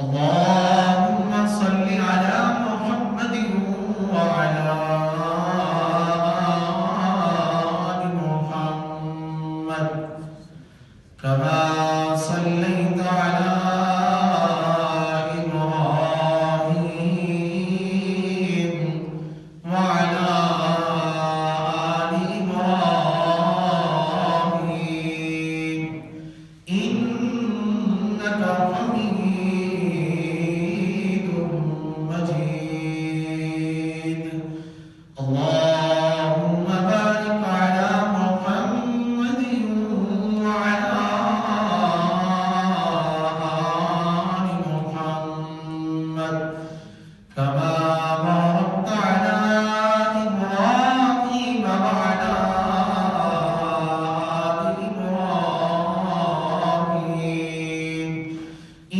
اللهم صل على محمد وعلى آل محمد كما صليت على إبراهيم وعلى آل إبراهيم إنك حميد مجيد. اللهم بارك على محمد وعلى آل محمد كما باركت على إبراهيم وعلى آل إبراهيم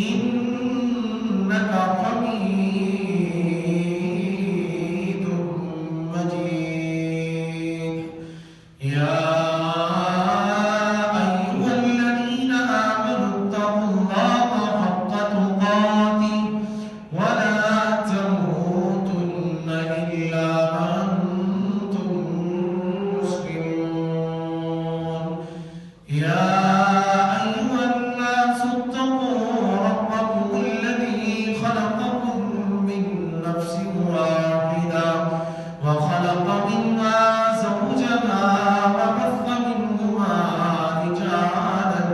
إنك حميد مجيد. يا أيها الذين آمنوا اتقوا الله حق تقاته ولا تموتن إلا وأنتم مسلمون. يا أيها الناس اتقوا ربكم الذي خلقكم من نفس واحدة وخلق منها زوجها وبث منهما رجالا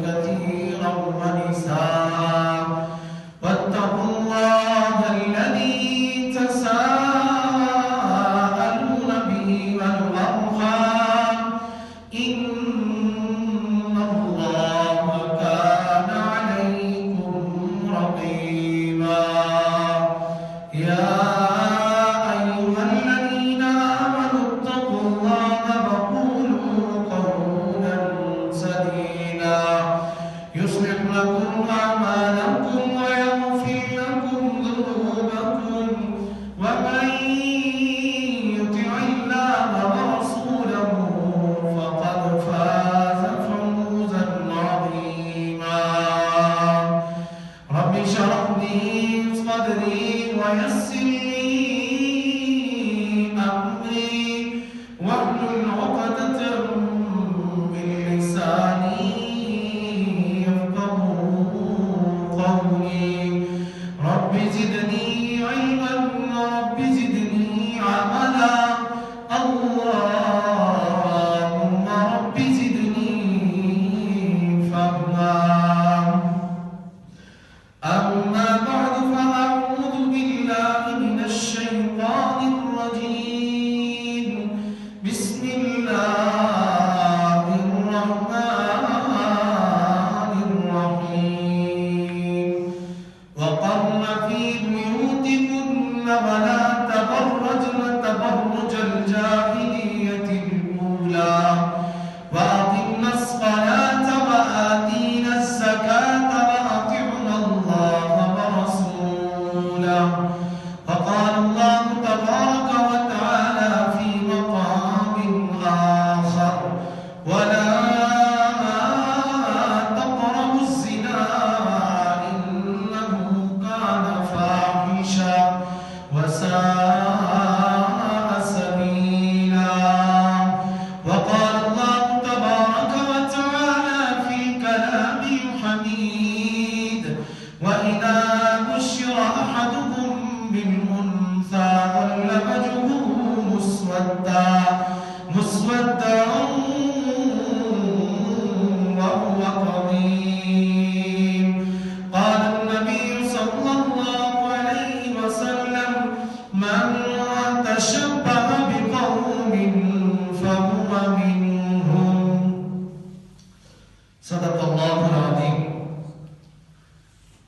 كثيرا ونساء واتقوا الله الذي تساءلون به والأرحام إن الله كان عليكم رقيبا. يا أيها الذين آمنوا اتقوا الله وقولوا قولا سديدا يصلح لكم أعمالكم ويغفر لكم ذنوبكم ومن يطع الله ورسوله فقد فاز فوزا عظيما. رب اشرح لي صدري ويسر لي أمري واحلل عقدة من لساني يفقهوا قولي. رب زدني علما رب زدني عملا اللهم رب زدني فهما. أما بعد فأعوذ بالله من الشيطان الرجيم. بسم الله الرحمن الرحيم. وقرن في بيوتكن ولا تبرجن تبرج الجاهلية الأولى وأقمنا الصلاة وآتينا الزكاة وأطعنا الله ورسوله. وقال الله تبارك وتعالى في مقام آخر ولا تقربوا الزنا إنه كان فاحشا وساء سبيلا. وقال الله تبارك وتعالى في كلام الحميد وإذا بشر أحدكم بالأنثى ظل وجهه مسودا وهو كظيم. قال النبي صلى الله عليه وسلم من تشبه بقوم فهو منهم. صدق الله العظيم.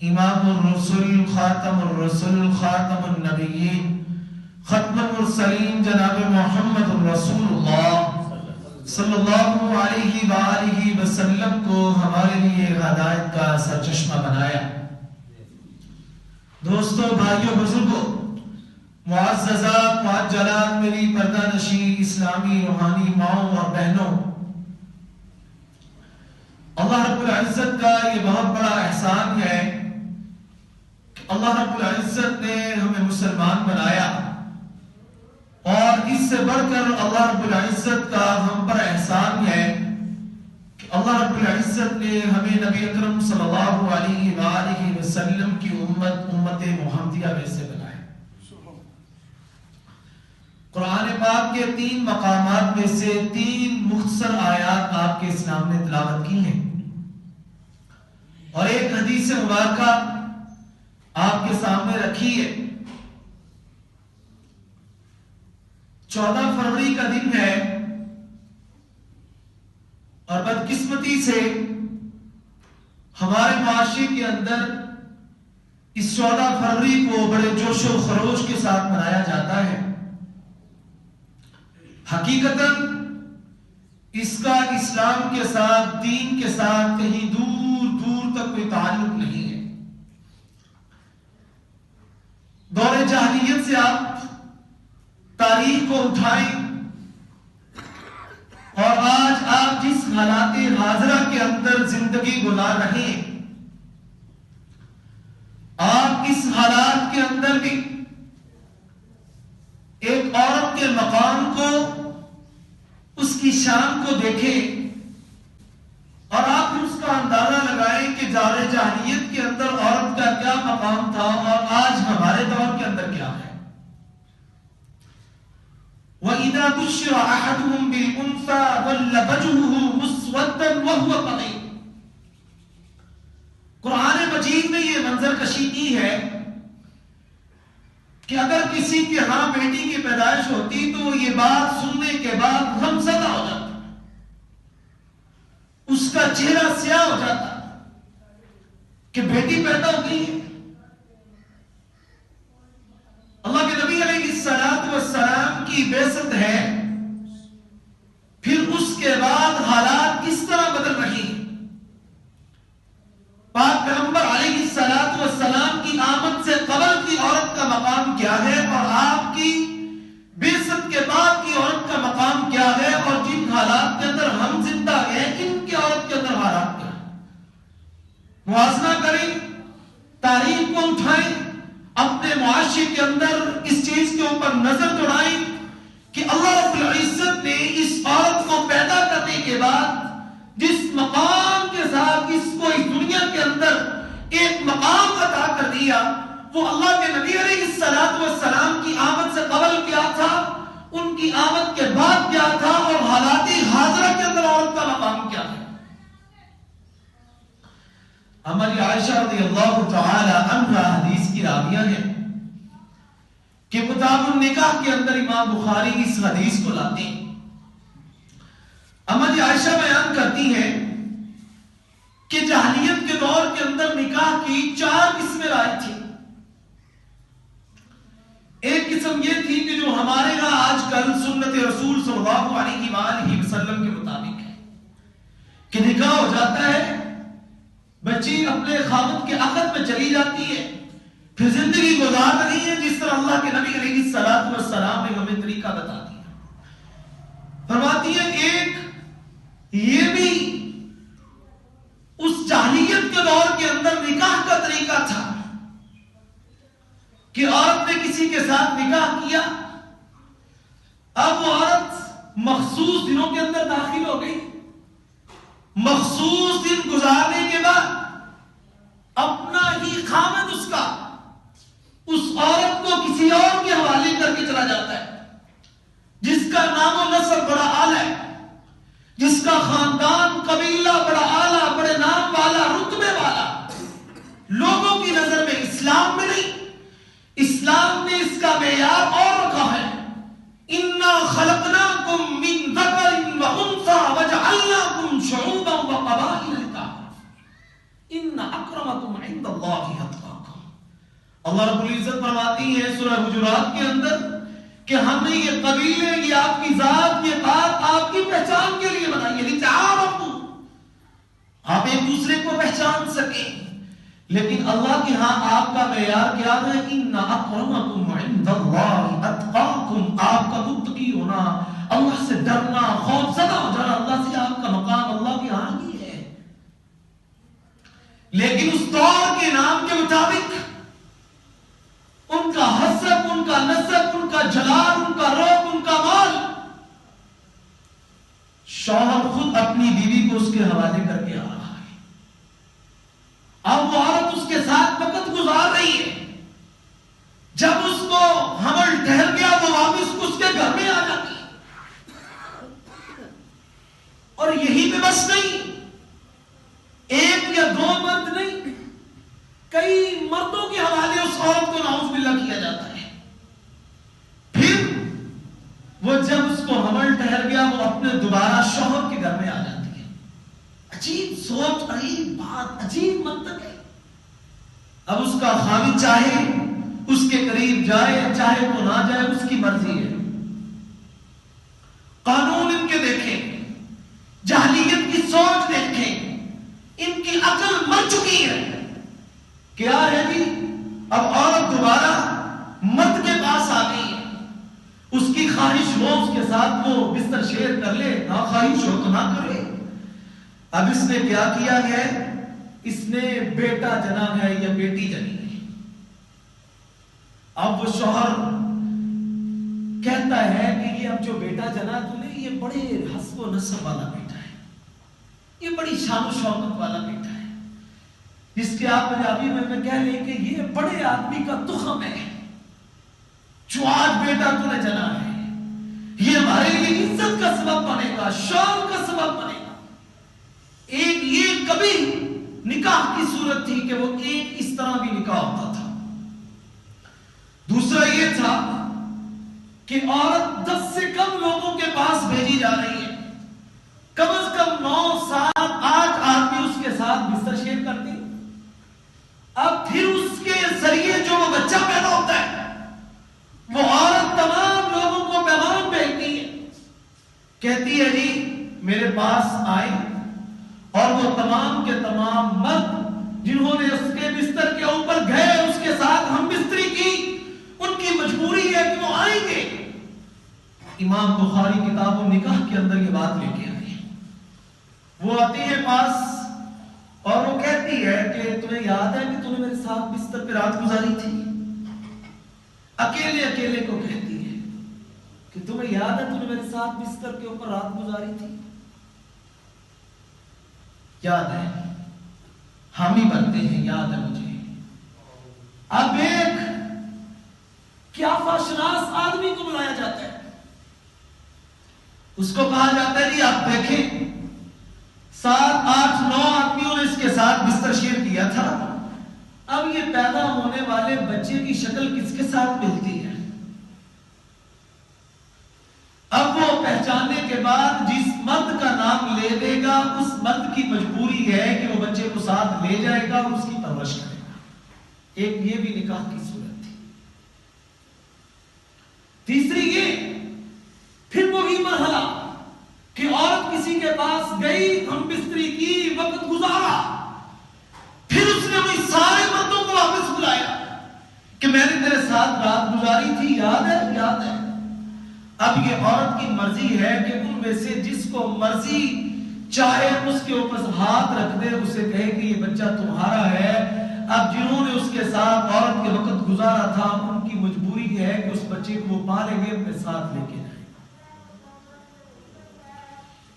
امام الرسل خاتم الرسل خاتم النبیین ختم المرسلین جناب محمد رسول اللہ صلی اللہ علیہ وآلہ وسلم کو ہمارے لیے ہدایت کا سرچشمہ بنایا۔ دوستو، بھائیو، بزرگوں، معززات، معجلات، میری پردہ نشین اسلامی روحانی ماؤں اور بہنوں، اللہ رب العزت کا یہ بہت بڑا احسان ہے کہ اللہ رب العزت نے ہمیں مسلمان بنایا، اور اس سے بڑھ کر اللہ رب العزت کا ہم پر احسان ہے کہ اللہ رب العزت نے ہمیں نبی اکرم صلی اللہ علیہ وآلہ وسلم کی امت محمدیہ میں سے بنایا۔ قرآن پاک کے 3 مقامات میں سے 3 مختصر آیات آپ کے اسلام نے تلاوت کی ہیں، اور ایک حدیث مبارکہ آپ کے سامنے رکھی ہے۔ 14 فروری کا دن ہے، اور بدقسمتی سے ہمارے معاشرے کے اندر اس 14 فروری کو بڑے جوش و خروش کے ساتھ منایا جاتا ہے۔ حقیقتاً اس کا اسلام کے ساتھ، دین کے ساتھ کہیں دور دور تک کوئی تعلق نہیں ہے۔ دور جاہلیت سے آپ تاریخ کو اٹھائیں، اور آج آپ جس حالات حاضرہ کے اندر زندگی گزار رہے ہیں، آپ اس حالات کے اندر بھی ایک عورت کے مقام کو، اس کی شان کو دیکھیں، اور آپ اس کا اندازہ لگائیں کہ دور جاہلیت کے اندر عورت کا کیا مقام تھا اور آج ہمارے دور کے اندر کیا ہے۔ وَإِذَا بُشِّرَ أَحَدُهُم بِالْأُنثَىٰ ظَلَّ وَجْهُهُ مُسْوَدًّا وَهُوَ كَظِيمٌ۔ قرآن مجید میں یہ منظر کشی کی ہے کہ اگر کسی کے ہاں بیٹی کی پیدائش ہوتی تو یہ بات سننے کے بعد غمزدہ ہو جاتا، اس کا چہرہ سیاہ ہو جاتا کہ بیٹی پیدا ہو گئی ہے۔ اللہ کے نبی علیہ السلام کی بعثت ہے، پھر اس کے بعد حالات کس طرح بدل رہی ہیں۔ پاک پیغمبر علیہ السلام کی آمد سے قبل کی عورت کا مقام کیا ہے، اور آپ کی بعثت کے بعد کی عورت کا مقام کیا ہے، اور جن حالات کے اندر ہم زندہ ہیں ان کی عورت کے اندر حالات کیا ہے۔ موازنہ کریں، تاریخ کو اٹھائیں، اپنے معاشرے کے اندر اس چیز کے اوپر نظر دوڑائیں کہ اللہ رب العزت نے اس عورت کو پیدا کرنے کے بعد جس مقام کے ساتھ اس کو اس دنیا کے اندر ایک مقام عطا کر دیا، وہ اللہ کے نبی علیہ السلام کی آمد سے قبل کیا تھا، ان کی آمد کے بعد کیا تھا، اور حالات حاضرہ کے اندر عورت کا مقام کیا ہے۔ ہماری عائشہ رضی اللہ تعالی عنہا حدیث کی راویہ ہے کہ کتاب النکاح کے اندر امام بخاری اس حدیث کو لاتے ہیں۔ ہماری عائشہ بیان کرتی ہیں کہ جاہلیت کے دور کے اندر نکاح کی 4 قسمیں رائج تھیں۔ ایک قسم یہ تھی کہ جو ہمارے ہاں آج کل سنت رسول صلی اللہ علیہ وآلہ وسلم کے مطابق ہے کہ نکاح ہو جاتا ہے، بچی اپنے خاوند کے عقد میں چلی جاتی ہے، پھر زندگی گزار رہی ہے جس طرح اللہ کے نبی علیہ السلام نے ہمیں طریقہ بتا دیا۔ فرماتی ہے ایک یہ بھی اس جاہلیت کے دور کے اندر نکاح کا طریقہ تھا کہ عورت نے کسی کے ساتھ نکاح کیا، اب وہ عورت مخصوص دنوں کے اندر داخل ہو گئی، مخصوص دن گزارنے کے بعد اپنا ہی خامد اس عورت کو کسی اور کے حوالے کر کے چلا جاتا ہے، جس کا نام و نسب بڑا اعلیٰ ہے، جس کا خاندان قبیلہ بڑا اعلیٰ، بڑے نام والا، رتبے والا، لوگوں کی نظر میں اسلام میں نہیں، اسلام نے اس کا معیار اور رکھا ہے۔ اِنَّا خَلَقْنَاكُم مِّن ذَكَرٍ وَأُنثَىٰ وَجَعَلْنَاكُمْ شُعُوبًا وَقَبَائِلَ لِتَعَارَفُوا إِنَّ اکرمکم عند اللہ اتقاکم. اللہ رب العزت فرماتی ہے سورہ حجرات کے اندر کہ ہم نے یہ قبیلے، یہ آپ کی ذات، یہ بات آپ کی پہچان کے لیے بنائی ہے، لتعارفوا، آپ ایک دوسرے کو پہچان سکیں. لیکن اللہ کے ہاں آپ کا معیار کیا ہے؟ ان اکرمکم عند اللہ اتقاکم. آپ کا متقی ہونا، اللہ سے ڈرنا، خوف زدہ ہو جانا، اللہ سے آپ کا مقام اللہ کے ہاں ہی ہے. لیکن اس دور کے نام کے مطابق ان کا حسب، ان کا نسب، ان کا جلال، ان کا روب، ان کا مال، شوہر خود اپنی بیوی کو اس کے حوالے کر کے آ رہا ہے. اب وہ عورت اس کے ساتھ وقت گزار رہی ہے. جب اس کو حمل ٹھہر گیا وہ واپس اس کے گھر میں آ جاتی ہے. اور یہی پہ بس نہیں، ایک یا دو مرد نہیں، کئی مردوں کے حوالے اس عورت کو نعوذ باللہ کیا جاتا ہے. پھر وہ جب اس کو حمل ٹھہر گیا وہ اپنے دوبارہ شوہر کے گھر میں آ جاتی ہے. عجیب سوچ، عجیب بات، عجیب منطق ہے. اب اس کا خاوند چاہے اس کے قریب جائے چاہے وہ نہ جائے، اس کی مرضی ہے. قانون ان کے دیکھیں، جاہلیت کی سوچ دیکھیں، ان کی عقل مر چکی ہے. کیا ہے جی؟ اب عورت دوبارہ مرد کے پاس آ گئی ہے. اس کی خواہش ہو اس کے ساتھ وہ بستر شیئر کر لے، نہ خواہش ہو تو نہ کرے. اب اس نے کیا کیا ہے؟ اس نے بیٹا جنا ہے یا بیٹی جنی ہے. اب وہ شوہر کہتا ہے کہ یہ اب جو بیٹا جنا تو نے، یہ بڑے حسب و نسب والا بیٹا ہے، یہ بڑی شان و شوکت والا بیٹا ہے، جس کے آپ پنجابی میں کہہ لیں کہ یہ بڑے آدمی کا تخم ہے. جو آج بیٹا تو نے جنا ہے یہ ہمارے لیے عزت کا سبب بنے گا، شان کا سبب بنے گا. ایک یہ کبھی نکاح کی صورت تھی کہ وہ ایک اس طرح بھی نکاح ہوتا تھا. دوسرا یہ تھا کہ عورت 10 سے کم لوگوں کے پاس بھیجی جا رہی ہے، کم از کم 9 7 8 آدمی اس کے ساتھ بستر شیئر کرتی. اب پھر اس کے ذریعے جو وہ بچہ پیدا ہوتا ہے وہ عورت تمام لوگوں کو پیغام بھیجتی ہے، کہتی ہے جی میرے پاس آئے. اور وہ تمام کے تمام مرد جنہوں نے اس کے بستر کے اوپر گئے اس کے ساتھ ہم بستری کی، ان کی مجبوری ہے کہ وہ آئیں گے. امام بخاری کتاب النکاح کے اندر یہ بات لے کے آئی. وہ آتی ہے پاس اور وہ کہتی ہے کہ تمہیں یاد ہے کہ تم نے میرے ساتھ بستر پہ رات گزاری تھی. اکیلے اکیلے کو کہتی ہے کہ تمہیں یاد ہے تم نے میرے ساتھ بستر کے اوپر رات گزاری تھی. یاد ہے، ہم ہی بنتے ہیں، یاد ہے مجھے. اب ایک قیافہ شناس آدمی کو بلایا جاتا ہے، اس کو کہا جاتا ہے جی آپ دیکھیں 7 8 9 آدمیوں نے اس کے ساتھ بستر شیئر کیا تھا. اب یہ پیدا ہونے والے بچے کی شکل کس کے ساتھ ملتی ہے؟ اب وہ پہچاننے کے بعد جس مرد کا نام لے دے گا اس مرد کی مجبوری ہے کہ وہ بچے کو ساتھ لے جائے گا اور اس کی پرورش کرے گا. ایک یہ بھی نکاح کی صورت تھی. تیسری یہ پھر وہی مرحلہ کہ عورت کسی کے پاس گئی، ہم بستری کی، وقت گزارا، پھر اس نے وہی سارے مردوں کو واپس بلایا کہ میں نے تیرے ساتھ رات گزاری تھی، یاد ہے؟ یاد ہے. اب یہ عورت کی مرضی ہے کہ ان میں سے جس کو مرضی چاہے اس کے اوپر ہاتھ رکھ دے، اسے کہے کہ یہ بچہ تمہارا ہے. اب جنہوں نے اس کے ساتھ عورت کے وقت گزارا تھا ان کی مجبوری ہے کہ اس بچے کو وہ پالیں گے، اپنے ساتھ لے کے جائیں.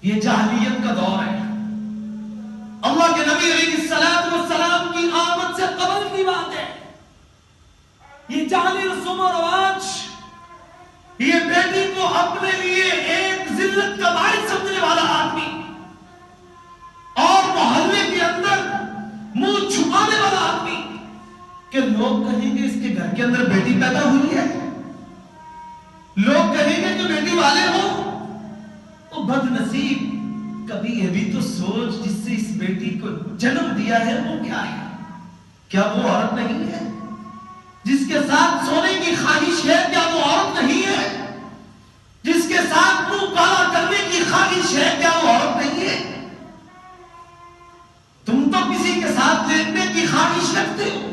یہ جاہلیت کا دور ہے. اللہ کے نبی علیہ السلام کی آمد سے قبل کی بات ہے. یہ جاہلی رسوم و رواج، یہ بیٹی کو اپنے لیے ایک ذلت کا باعث سمجھنے والا آدمی اور محلے کے اندر منہ چھپانے والا آدمی کہ لوگ کہیں گے اس کے گھر کے اندر بیٹی پیدا ہوئی ہے، لوگ کہیں گے کہ بیٹی والے ہوں. تو بد نصیب، کبھی یہ بھی تو سوچ جس سے اس بیٹی کو جنم دیا ہے وہ کیا ہے؟ کیا وہ عورت نہیں ہے؟ جس کے ساتھ سونے کی خواہش ہے کیا وہ عورت نہیں ہے؟ جس کے ساتھ منہ کالا کرنے کی خواہش ہے کیا وہ عورت نہیں ہے؟ تم تو کسی کے ساتھ لیٹنے کی خواہش رکھتے ہو.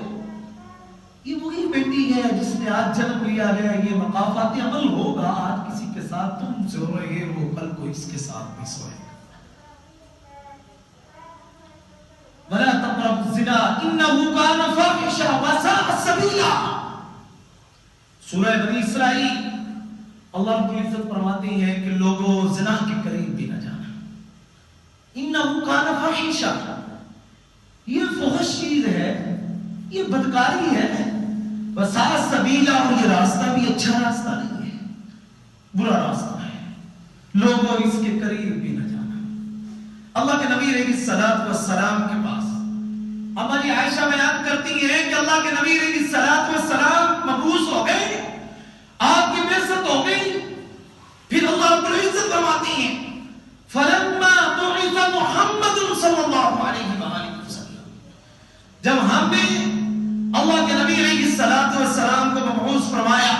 یہ وہی بیٹی ہے جس نے آج جنم لیا ہے. یہ مقافات عمل ہوگا. آج کسی کے ساتھ تم سو رہے ہو، کل کو اس کے ساتھ بھی سوئے گا. وَلَا تَقْرَبُوا الزِّنَا إِنَّهُ كَانَ فَاحِشَةً وَسَاءَ سَبِيلًا. سورہ بنی اسرائیل اللہ رب العزت فرماتے ہیں کہ لوگوں زنا کے قریب بھی نہ جانا. إِنَّهُ كَانَ فَاحِشَةً، یہ فحش چیز ہے، یہ بدکاری ہے. وَسَاءَ سَبِيلًا، اور یہ راستہ بھی اچھا راستہ نہیں ہے، برا راستہ ہے. لوگوں اس کے قریب بھی نہ جانا. اللہ کے نبی علیہ الصلوۃ والسلام کے پاس ہماری عائشہ بیان کرتی ہیں کہ اللہ کے نبی علیہ الصلوۃ والسلام مبعوث ہو گئے، آپ کی بعثت ہو گئی. پھر اللہ رب العزت فرماتی ہیں فَلَمَّا بُعِثَ مُحَمَّدٌ صلی اللہ علیہ وآلہ وسلم، جب ہم نے اللہ کے نبی علیہ الصلوۃ والسلام کو مبعوث فرمایا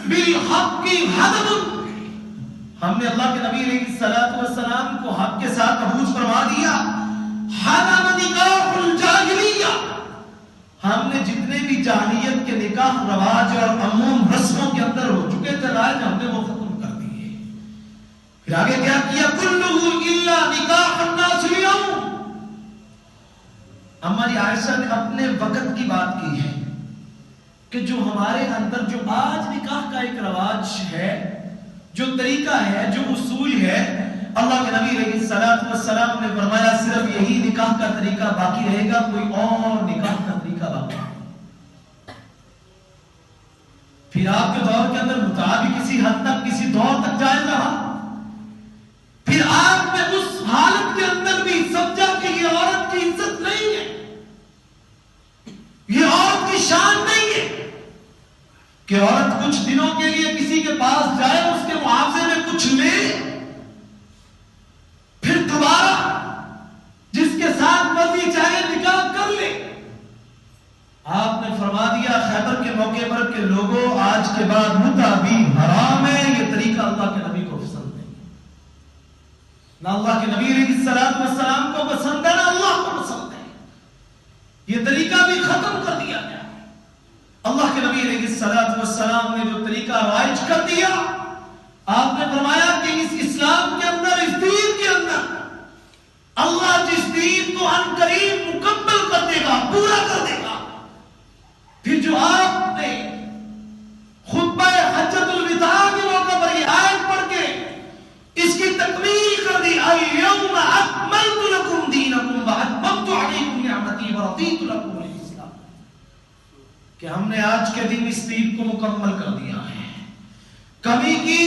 بالحق ہدم، ہم نے اللہ کے نبی علیہ الصلوۃ والسلام کو حق کے ساتھ مبعوث فرما دیا. حرم نکاح الجاہلیہ، ہم نے جتنے بھی جاہلیت کے نکاح رواج اور عموم رسموں کے اندر ہو چکے تھے رائج، ہم نے وہ ختم کر دیے. پھر آگے کیا کیا؟ کلہ الا نکاح الناس اليوم. ہماری عائشہ نے اپنے وقت کی بات کی ہے کہ جو ہمارے اندر جو آج نکاح کا ایک رواج ہے، جو طریقہ ہے، جو اصول ہے، اللہ کے نبی علیہ الصلوۃ والسلام نے فرمایا صرف یہی نکاح کا طریقہ باقی رہے گا، کوئی اور نکاح کا طریقہ باقی نہیں. پھر آپ کے دور کے اندر متعہ بھی کسی حد تک، کسی دور تک جائز رہا. پھر آپ نے اس حالت کے اندر بھی سمجھا کہ یہ عورت کی عزت نہیں ہے، یہ عورت کی شان نہیں ہے کہ عورت کچھ دنوں کے لیے کسی کے پاس جائے، اس کے معاوضے میں کچھ لے، پھر دوبارہ جس کے ساتھ مرضی چاہے نکاح کر لے. آپ نے فرما دیا خیبر کے موقع پر کہ لوگوں آج کے بعد متعہ بھی حرام ہے. یہ طریقہ اللہ کے نبی کو پسند نہیں، نہ اللہ کے نبی علیہ الصلوۃ والسلام کو پسند ہے، نہ اللہ کو پسند ہے. یہ طریقہ بھی ختم کر دیا گیا. اللہ کے نبی علیہ الصلوۃ والسلام نے جو طریقہ رائج کر دیا، آپ نے فرمایا کہ اس اسلام کے اندر، اس دین کے اندر اللہ جس دین کو ان قریب مکمل کر دے گا، پورا کر دے گا. پھر جو آپ نے خطبہ حجۃ الوداع کے موقع پر یہ آیت پڑھ کے اس کی تکمیل کر دی، الیوم اکملت لکم دینکم واتممت علیکم نعمتی ورضیت لکم الاسلام، کہ ہم نے آج کے دن اس دین کو مکمل کر دیا ہے. کمی کی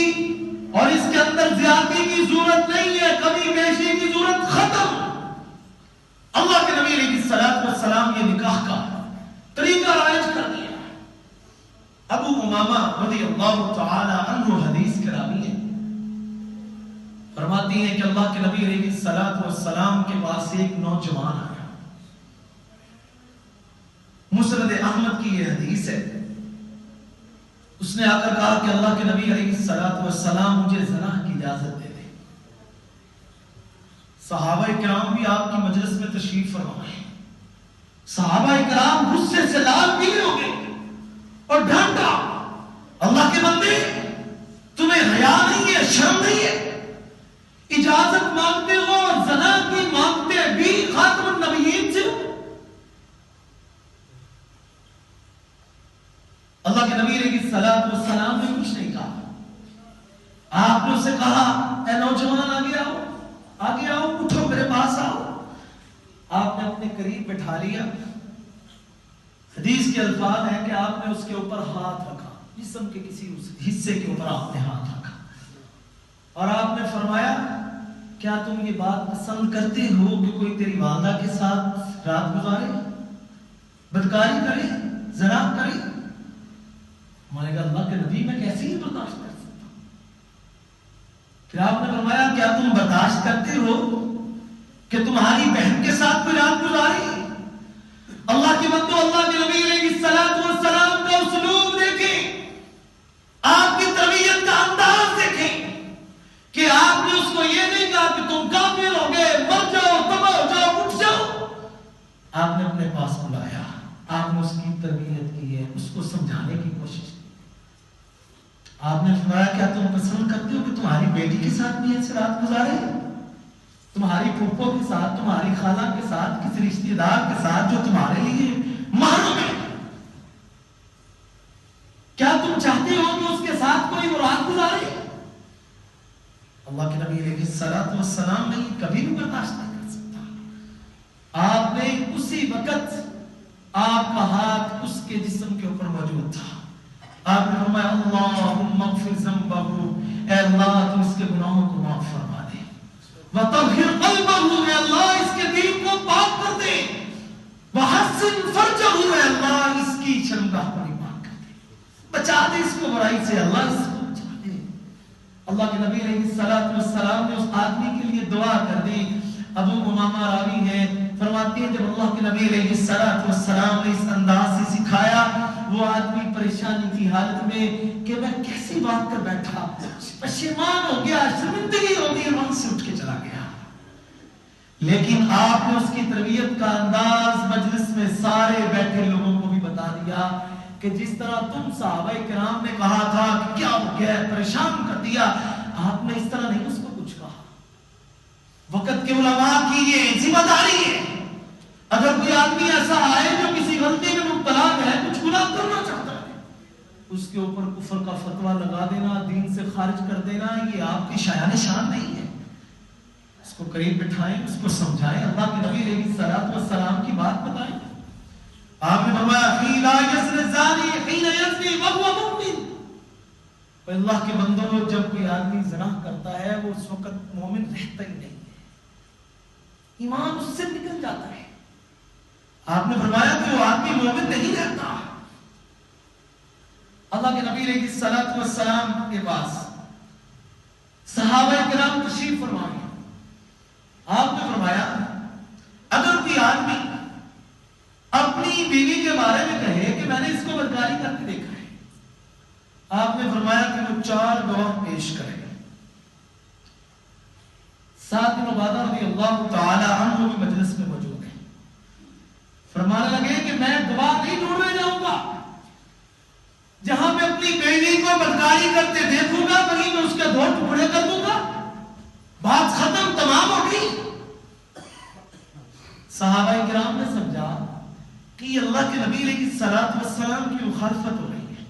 اور اس کے اندر زیادتی کی ضرورت نہیں ہے، کمی بیشی کی ضرورت ختم. اللہ کے نبی علیہ الصلوۃ والسلام یہ نکاح کا طریقہ رائج کر دیا. ابو امامہ رضی اللہ تعالی عنہ حدیث کے راوی ہیں، فرماتی ہیں کہ اللہ کے نبی علیہ الصلوۃ والسلام کے پاس ایک نوجوان آیا. مسند احمد کی یہ حدیث ہے. اس نے آ کر کہا کہ اللہ کے نبی علیہ الصلوۃ والسلام مجھے زنا کی اجازت دے دیں. صحابہ کرام بھی آپ کی مجلس میں تشریف فرما ہیں. صحابہ کرام غصے سے لال پیلے ہو گئے اور ڈانٹا، اللہ کے بندے تمہیں حیا نہیں ہے، شرم نہیں ہے، اجازت مانگتے ہو اور زنا کی مانگتے بھی خاتم النبیین سے. اللہ کے نبی علیہ الصلوۃ والسلام نے کچھ نہیں کہا. آپ نے اسے کہا اے نوجوان آگے آؤ، اٹھو میرے پاس آؤ. آپ نے اپنے قریب بٹھا لیا. حدیث کے الفاظ ہیں کہ آپ نے اس کے اوپر ہاتھ رکھا، جسم کے کسی حصے کے اوپر آپ نے ہاتھ رکھا اور آپ نے فرمایا کیا تم یہ بات پسند کرتے ہو کہ کوئی تیری والدہ کے ساتھ رات گزارے، بدکاری کرے، زنا کرے؟ میں نے کہا اللہ کے نبی میں کیسے ہی برداشت کر سکتا ہوں. پھر آپ نے فرمایا کیا تم برداشت کرتے ہو کہ تمہاری بہن کے ساتھ کوئی رات گزاری؟ اللہ کی بندو، آپ نے اپنے پاس بلایا، آپ نے اس کی تربیت کی ہے، اس کو سمجھانے کی کوشش کی. آپ نے فرمایا کیا تم پسند کرتے ہو کہ تمہاری بیٹی کے ساتھ بھی ایسے رات گزارے؟ تمہاری پھوپھو کے ساتھ، تمہاری خالہ کے ساتھ، کسی رشتہ دار کے ساتھ جو تمہارے لیے محرم ہے، کیا تم چاہتے ہو کہ اس کے ساتھ کوئی وہ رات گزارے؟ اللہ کے نبی علیہ الصلوۃ والسلام نے کبھی بھی برداشت نہیں کر سکتا. آپ نے اسی وقت آپ کا ہاتھ اس کے جسم کے اوپر موجود تھا. آپ نے فرمایا اللہم اغفر ذنبہ، اے اللہ تو اس کے گناہوں کو معاف فرما دے. وطہر قلبہ، اے اللہ اس کے دل کو پاک کر دے. وحسن فرجہ، اے اللہ اس کی شرمگاہ کو پاک کر دے، بچا دے اس کو برائی سے. اللہ اس کو بچا دے. اللہ کے نبی علیہ الصلوۃ والسلام نے اس آدمی کے لیے دعا کر دی. ابو امامہ راوی ہے، فرماتے ہیں جب اللہ کے نبی علیہ الصلوۃ والسلام نے اس انداز سے سکھایا، وہ آدمی پریشانی کی حالت میں کہ میں کیسی بات کر بیٹھا، پشیمان ہو گیا، شرمندگی ہو گئی، وہاں سے اٹھ کے چلا گیا. لیکن آپ نے اس کی تربیت کا انداز مجلس میں سارے بیٹھے لوگوں کو بھی بتا دیا کہ جس طرح تم صحابہ کرام نے کہا تھا کہ کیا ہو گیا، پریشان کر دیا، آپ نے اس طرح نہیں اس کو کچھ کہا. وقت کے علماء کی یہ ذمہ داری ہے، اگر کوئی آدمی ایسا آئے جو کسی غلطی میں مبتلا ہے، کچھ گناہ کرنا چاہتا ہے، اس کے اوپر کفر کا فتویٰ لگا دینا، دین سے خارج کر دینا، یہ آپ کی شایان شان نہیں ہے. اس کو قریب بٹھائیں، اس کو سمجھائیں، اللہ کے نبی علیہ الصلوۃ والسلام کی بات بتائیں. آپ نے فرمایا فی لا یزنی الزانی حین یزنی وهو مؤمن. اللہ کے بندوں، جب کوئی آدمی زنا کرتا ہے وہ اس وقت مومن رہتا ہی نہیں ہے، ایمان اس سے نکل جاتا ہے. آپ نے فرمایا کہ وہ آدمی مومن نہیں رہتا. اللہ کے نبی علیہ الصلوۃ والسلام کے پاس صحابہ کرام تشریف فرمائے. آپ نے فرمایا اگر کوئی آدمی اپنی بیوی کے بارے میں کہے کہ میں نے اس کو بدکاری کرتے دیکھا ہے، آپ نے فرمایا کہ وہ 4 گواہ پیش کرے. سعد بن عبادہ رضی اللہ تعالی عنہ بھی مجلس میں موجود ہیں. فرمانے لگے کہ میں گواہ نہیں ڈھونڈنے جاؤں گا، جہاں میں اپنی بیوی کو بدکاری کرتے دیکھوں گا وہیں میں اس کے 2 ٹکڑے کر دوں گا، بات ختم، تمام ہو گئی. صحابہ کرام نے سمجھا کہ یہ اللہ کے نبی علیہ الصلوۃ والسلام کی مخالفت ہو رہی ہے.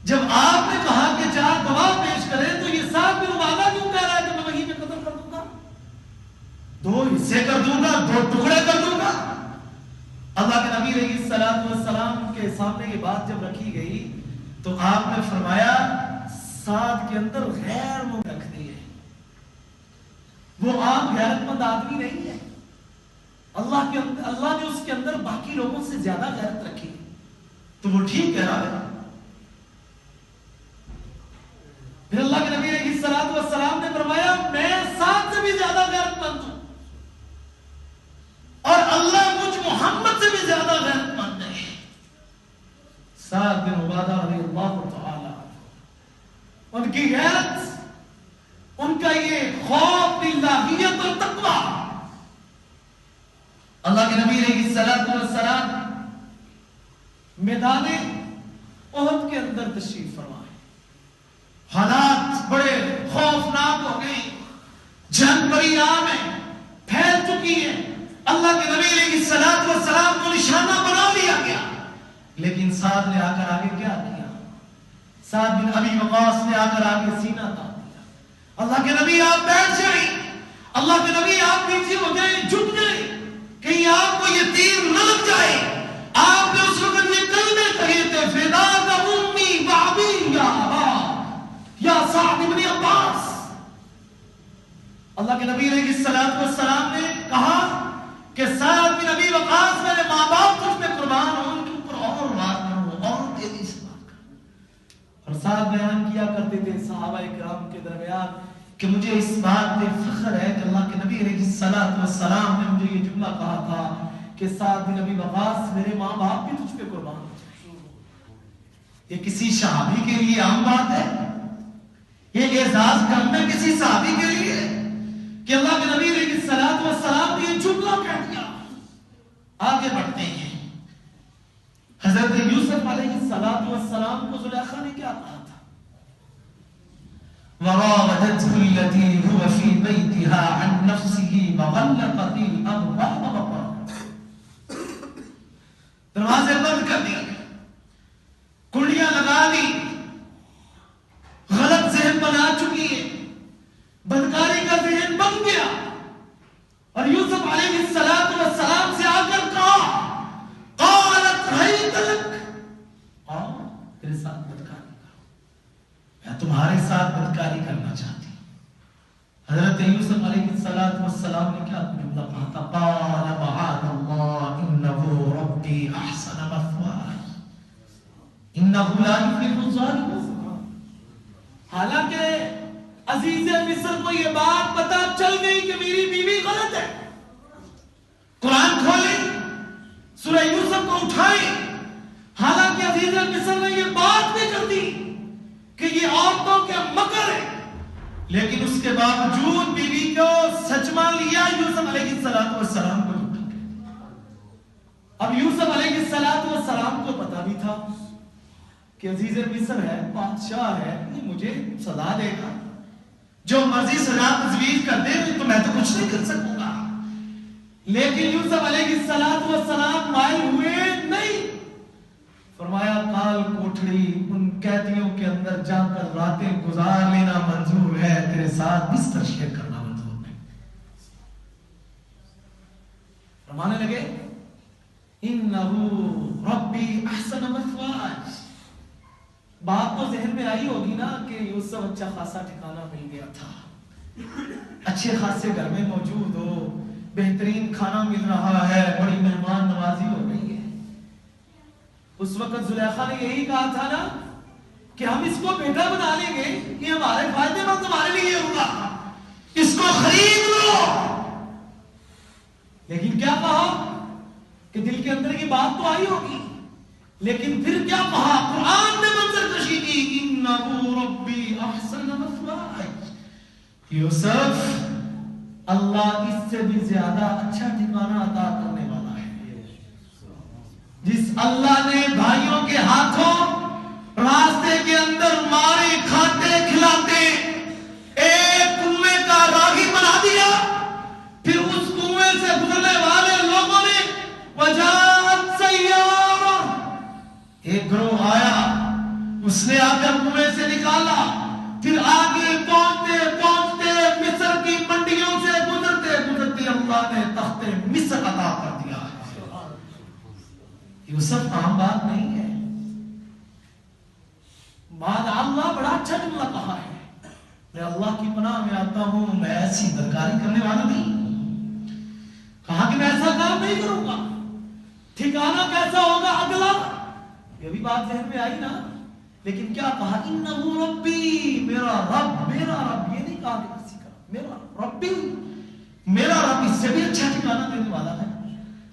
جب آپ نے کہا کہ 4 گواہ پیش کریں تو یہ سعد بن عبادہ کیوں کہہ رہا ہے کہ میں وہیں میں قتل کر دوں گا، 2 حصے کر دوں گا، 2 ٹکڑے کر دوں گا. اللہ کے نبی علیہ الصلوۃ والسلام کے سامنے یہ بات جب رکھی گئی تو آپ نے فرمایا سعد کے اندر غیر مند رکھ دی ہے، وہ عام غیرت مند آدمی نہیں ہے. اللہ نے اس کے اندر باقی لوگوں سے زیادہ غیرت رکھی ہے، تو وہ ٹھیک کہہ رہا ہے. پھر اللہ کے نبی علیہ الصلوۃ والسلام نے فرمایا میں سعد سے بھی زیادہ غیرت مند ہوں، اور اللہ مجھ محمد سے بھی زیادہ غیرت مند ہے. سعد بن عبادہ رضی اللہ تعالی ان کی غیرت، ان کا یہ خوف الہیت اور تقوی. اللہ کے نبی علیہ الصلوۃ والسلام میدان احد کے اندر تشریف فرمائے. حالات بڑے خوفناک ہو گئے، جنگ بڑی عام ہے، پھیل چکی ہے. اللہ کے نبی علیہ الصلوۃ والسلام کو نشانہ بنا لیا گیا. لیکن سعد نے آ کر آگے کیا کیا؟ سعد بن ابی وقاص نے آ کر آگے سینہ تان دیا. اللہ کے نبی آپ بیٹھ جائیں، اللہ کے نبی آپ پیچھے ہو جائیں، جھک جائیں، کہیں آپ کو یہ تیر نہ لگ جائے. آپ نے اس وقت یہ کلمے کہے تھے فداک امی وابی یا ابا یا سعد بن عباس. اللہ کے نبی علیہ الصلوۃ والسلام نے کہا کہ سعد بن ابی وقاص میرے ماں باپ تجھ پہ قربان ہوں، ان کے اوپر اور بات کرو اور تیزی سے بات کرو. اور سعد بیان کیا کرتے تھے صحابہ کرام کے درمیان کہ مجھے اس بات پہ فخر ہے کہ اللہ کے نبی علیہ الصلوۃ والسلام نے مجھے یہ جملہ کہا تھا کہ سعد بن ابی وقاص میرے ماں باپ بھی تجھ پہ قربان ہو جائیں. یہ کسی صحابی کے لیے عام بات ہے، یہ اعزاز کم ہے کسی صحابی کے لیے کہ اللہ کے نبی علیہ الصلوۃ والسلام نے یہ جملہ کہہ دیا. آگے بڑھتے ہیں. حضرت یوسف علیہ السلام کو زلیخا نے کیا کہا تھا؟ وراودته التي هو في بيتها عن نفسه وغلقت الابواب. دروازے بند کر دیے، کنڈیاں لگا دی، غلط ذہن بنا چکی ہے، بدکاری کا ذہن بن گیا. اور یوسف علیہ السلام سے آ کر کہا قالت حیت لک، تیرے ساتھ بدکاری کرو، میں تمہارے ساتھ بدکاری کرنا چاہتی ہوں. حضرت یوسف علیہ السلام نے کیا جملہ کہا تھا؟ قال معاذ اللہ انہ ربی احسن مثواي انہ لا یفلح الظالمون. حالانکہ عزیز مصر کو یہ بات پتہ چل گئی کہ میری بیوی غلط ہے. قرآن کھولیں، سورہ یوسف کو اٹھائیں. حالانکہ عزیز مصر نے یہ بات بھی کر دی کہ یہ عورتوں کے مکر ہے، لیکن اس کے باوجود بیوی کو سچ مان لیا. یوسف علیہ السلام کو جھوٹا. اب یوسف علیہ السلام کو پتا بھی تھا کہ عزیز مصر ہے، بادشاہ ہے، یہ مجھے سزا دے گا، جو مرضی سزا تجویز کر دے تو میں تو کچھ نہیں کر سکوں گا. لیکن یوسف علیہ السلام مائل ہوئے نہیں. فرمایا کال کوٹھڑی ان قیدیوں کے اندر جا کر راتیں گزار لینا منظور ہے، تیرے ساتھ بستر شیئر کرنا منظور نہیں. فرمانے لگے انہو ربی احسن مثواي. بات تو ذہن میں آئی ہوگی نا کہ یوسف اچھا خاصا ٹھکانہ مل گیا تھا، اچھے خاصے گھر میں موجود ہو، بہترین کھانا مل رہا ہے، بڑی مہمان نوازی ہو رہی ہے. اس وقت زلیخا نے یہی کہا تھا نا کہ ہم اس کو بیٹا بنا لیں گے، یہ ہمارے فائدے مند ہمارے لیے ہوگا، اس کو خرید لو. لیکن کیا کہا کہ دل کے اندر کی بات تو آئی ہوگی، لیکن پھر کیا کہا؟ قرآن نے منظر کشی کی انہو ربی احسن مثواي. یوسف اللہ اس سے بھی زیادہ اچھا ٹھکانہ عطا کرنے والا ہے. جس اللہ نے بھائیوں کے ہاتھوں راستے کے اندر مارے کھاتے کھلاتے ایک کنویں کا راہی بنا دیا، پھر اس کنویں سے گزرنے والے لوگوں نے وجاءت سیارہ، ایک گروہ آیا، اس نے آ کر کنویں سے نکالا، پھر آگے پہنچتے پہنچتے مصر کی منڈیوں سے گزرتے گزرتے اللہ نے تخت مصر عطا کر دیا. یوسف عام بات نہیں ہے. بعد اللہ بڑا اچھا جملہ کہا ہے، میں اللہ کی پناہ میں آتا ہوں، میں ایسی بدکاری کرنے والا نہیں. کہا کہ میں ایسا کام نہیں کروں گا. ٹھکانہ کیسا ہوگا اگلا؟ یہ بھی بات ذہن میں آئی نا. لیکن کیا کہا؟ انہو ربی، میرا رب. یہ نہیں کہا کہ کسی کا، میرا ربی، میرا رب اس سے بھی اچھا ٹھکانہ دینے والا ہے.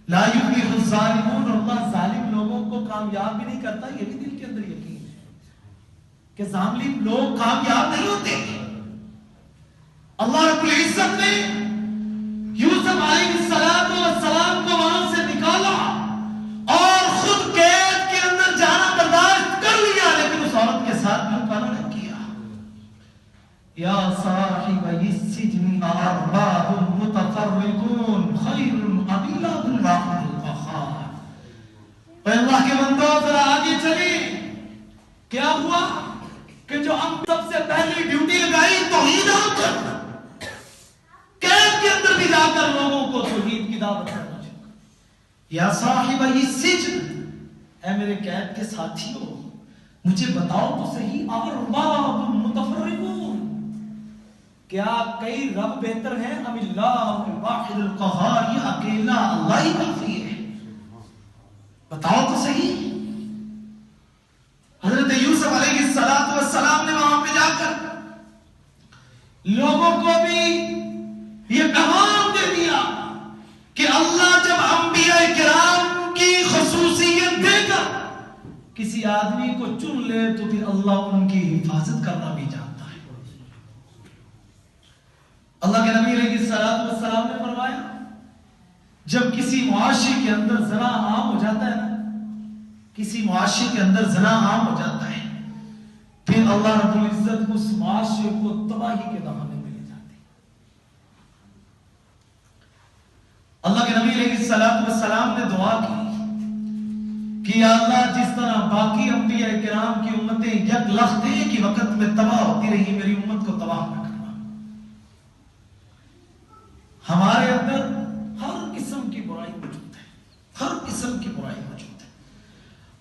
لا یفلح الظالمون. اللہ ظالم لوگوں کو کامیاب بھی نہیں کرتا. یہ بھی دل کے اندر یقین ہے کہ ظالم لوگ کامیاب نہیں ہوتے. اللہ رب العزت نے یوسف علیہ السلام کو وہاں سے نکالا اور خود قید کے اندر جانا برداشت کر لیا، لیکن اس عورت کے ساتھ مقابلہ نہیں کیا. یا صاحبی السجن ارباب متفرقون خیر ام اللہ الواحد القہار. اے اللہ کے بندو ذرا آگے چلے. کیا ہوا کہ جو ہم سب سے پہلی ڈیوٹی لگائی توحید کرنا، قید کے اندر بھی جا کر لوگوں کو توحید کی دعوت کرنا چاہیے. یا صاحبی السجن، اے میرے قید کے ساتھیوں، مجھے بتاؤ تو صحیح، ارباب متفرقون، کیا کئی رب بہتر ہیں؟ ام اللہ الواحد القہار، یہ اکیلا اللہ ہی کافی ہے. بتاؤ تو صحیح. حضرت یوسف علیہ السلام نے وہاں پہ جا کر لوگوں کو بھی یہ پیغام دے دیا کہ اللہ جب انبیاء کرام کی خصوصیت دے کر کسی آدمی کو چن لے تو پھر اللہ ان کی حفاظت کرنا بھی جانتا ہے. اللہ کے نبی علیہ السلام نے فرمایا جب کسی معاشرے کے اندر زنا عام ہو جاتا ہے نا، کسی معاشرے کے اندر زنا عام ہو جاتا ہے، پھر اللہ رب العزت اس معاشرے کو تباہی کے دہانے میں لے جاتے ہیں۔ اللہ کے نبی علیہ السلام نے دعا کی کہ یا اللہ جس طرح باقی انبیاء کرام کی امتیں یک لخت ایک ہی وقت میں تباہ ہوتی رہی، میری امت کو تباہ نہ کرنا۔ ہمارے اندر ہر قسم کی برائی موجود ہے، ہر قسم کی برائی موجود ہے۔